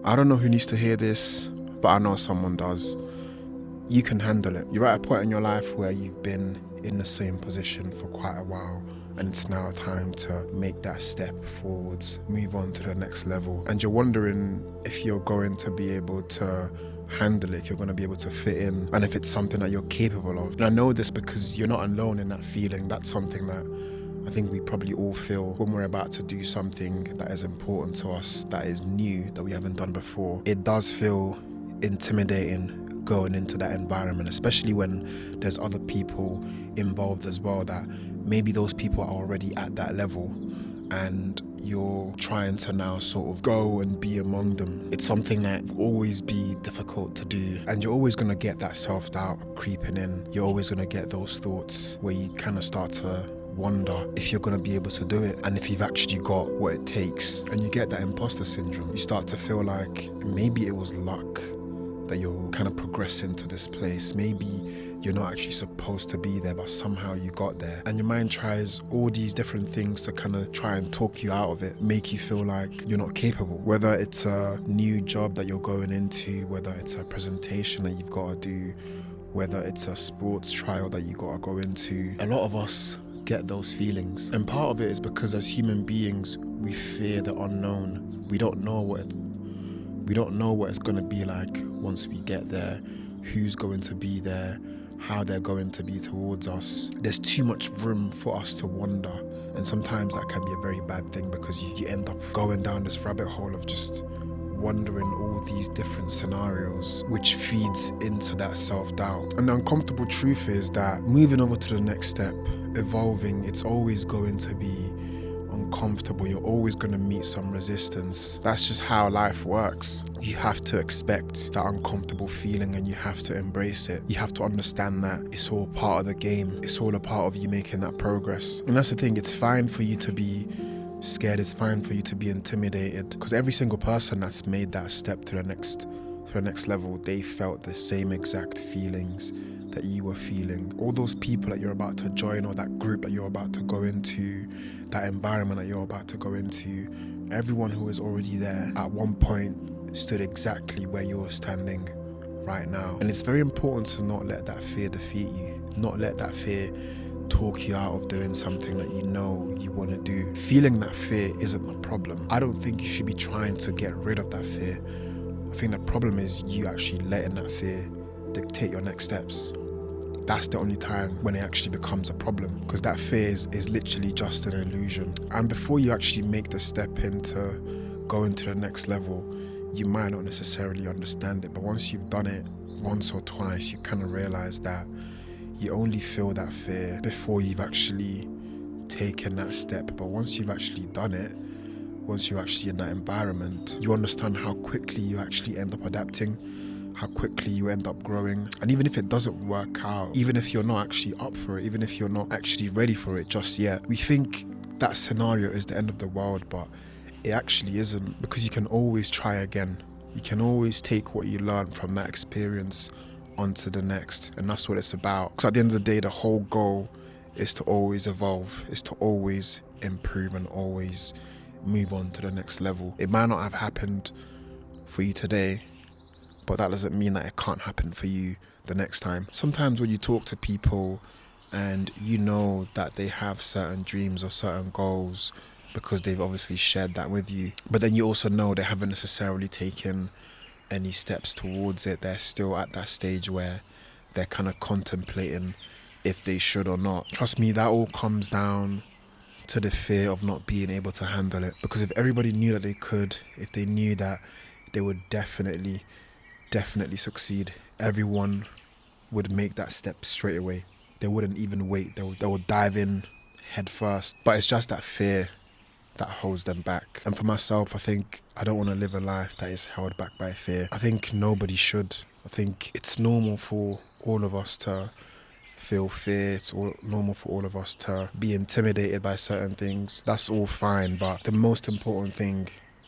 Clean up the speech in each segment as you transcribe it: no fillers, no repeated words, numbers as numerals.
I don't know who needs to hear this, but I know someone does. You can handle it. You're at a point in your life where you've been in the same position for quite a while, and it's now time to make that step forwards, move on to the next level. And you're wondering if you're going to be able to handle it, if you're going to be able to fit in, and if it's something that you're capable of. And I know this because you're not alone in that feeling. That's something that I think we probably all feel when we're about to do something that is important to us, that is new, that we haven't done before. It does feel intimidating going into that environment, especially when there's other people involved as well, that maybe those people are already at that level and you're trying to now sort of go and be among them. It's something that will always be difficult to do, and you're always going to get that self-doubt creeping in. You're always going to get those thoughts where you kind of start to wonder if you're going to be able to do it and if you've actually got what it takes. And you get that imposter syndrome. You start to feel like maybe it was luck that you're kind of progressing to this place. Maybe you're not actually supposed to be there, but somehow you got there. And your mind tries all these different things to kind of try and talk you out of it, make you feel like you're not capable. Whether it's a new job that you're going into, whether it's a presentation that you've got to do, whether it's a sports trial that you got to go into. A lot of us get those feelings. And part of it is because as human beings, we fear the unknown. We don't know what it's going to be like once we get there, who's going to be there, how they're going to be towards us. There's too much room for us to wonder, and sometimes that can be a very bad thing because you end up going down this rabbit hole of just wondering all these different scenarios, which feeds into that self-doubt. And the uncomfortable truth is that moving over to the next step, evolving, it's always going to be uncomfortable. You're always going to meet some resistance. That's just how life works. You have to expect that uncomfortable feeling and you have to embrace it. You have to understand that it's all part of the game. It's all a part of you making that progress. And that's the thing, it's fine for you to be scared, it's fine for you to be intimidated, because every single person that's made that step to the next level, they felt the same exact feelings that you were feeling. All those people that you're about to join, or that group that you're about to go into, that environment that you're about to go into, everyone who is already there at one point stood exactly where you're standing right now. And it's very important to not let that fear defeat you, not let that fear talk you out of doing something that you know you want to do. Feeling that fear isn't the problem. I don't think you should be trying to get rid of that fear. I think the problem is you actually letting that fear dictate your next steps. That's the only time when it actually becomes a problem, because that fear is literally just an illusion. And before you actually make the step into going to the next level, you might not necessarily understand it, but once you've done it once or twice, you kind of realize that you only feel that fear before you've actually taken that step. But once you've actually done it, once you're actually in that environment, you understand how quickly you actually end up adapting, how quickly you end up growing. And even if it doesn't work out, even if you're not actually up for it, even if you're not actually ready for it just yet, we think that scenario is the end of the world, but it actually isn't, because you can always try again. You can always take what you learned from that experience onto the next, and that's what it's about. Because at the end of the day, the whole goal is to always evolve, is to always improve and always move on to the next level. It might not have happened for you today, but that doesn't mean that it can't happen for you the next time. Sometimes when you talk to people and you know that they have certain dreams or certain goals because they've obviously shared that with you, but then you also know they haven't necessarily taken any steps towards it. They're still at that stage where they're kind of contemplating if they should or not. Trust me, that all comes down to the fear of not being able to handle it. Because if everybody knew that they could, if they knew that they would definitely succeed, everyone would make that step straight away. They wouldn't even wait. They would dive in head first. But it's just that fear that holds them back. And for myself, I think I don't want to live a life that is held back by fear. I think nobody should. I think it's normal for all of us to feel fear. It's normal for all of us to be intimidated by certain things. That's all fine, but the most important thing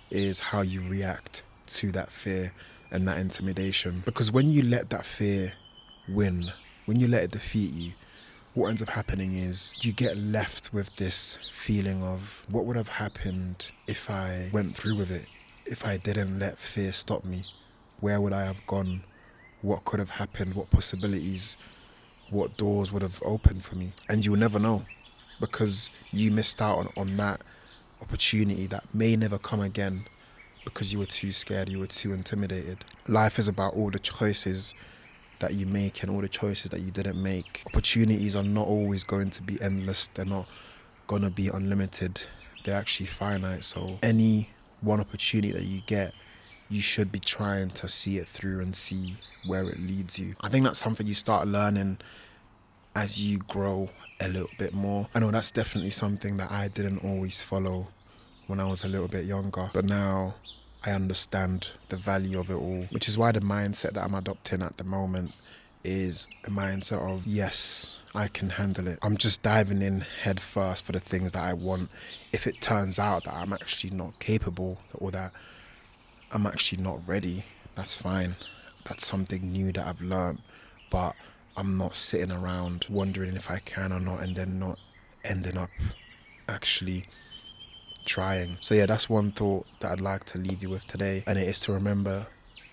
is how you react to that fear and that intimidation. Because when you let that fear win, when you let it defeat you, what ends up happening is you get left with this feeling of what would have happened if I went through with it, if I didn't let fear stop me? Where would I have gone? What could have happened? What possibilities, what doors would have opened for me? And you'll never know, because you missed out on that opportunity that may never come again because you were too scared, you were too intimidated. Life is about all the choices that you make and all the choices that you didn't make. Opportunities are not always going to be endless. They're not going to be unlimited. They're actually finite. So any one opportunity that you get, you should be trying to see it through and see where it leads you. I think that's something you start learning as you grow a little bit more. I know that's definitely something that I didn't always follow when I was a little bit younger, but now I understand the value of it all, which is why the mindset that I'm adopting at the moment is a mindset of, yes, I can handle it. I'm just diving in head first for the things that I want. If it turns out that I'm actually not capable or that I'm actually not ready, that's fine. That's something new that I've learned, but I'm not sitting around wondering if I can or not and then not ending up actually trying. So yeah, that's one thought that I'd like to leave you with today, and it is to remember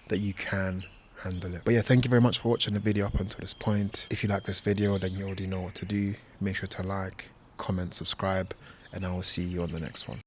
that you can handle it. But yeah, thank you very much for watching the video up until this point. If you like this video, then you already know what to do. Make sure to like, comment, subscribe, and I will see you on the next one.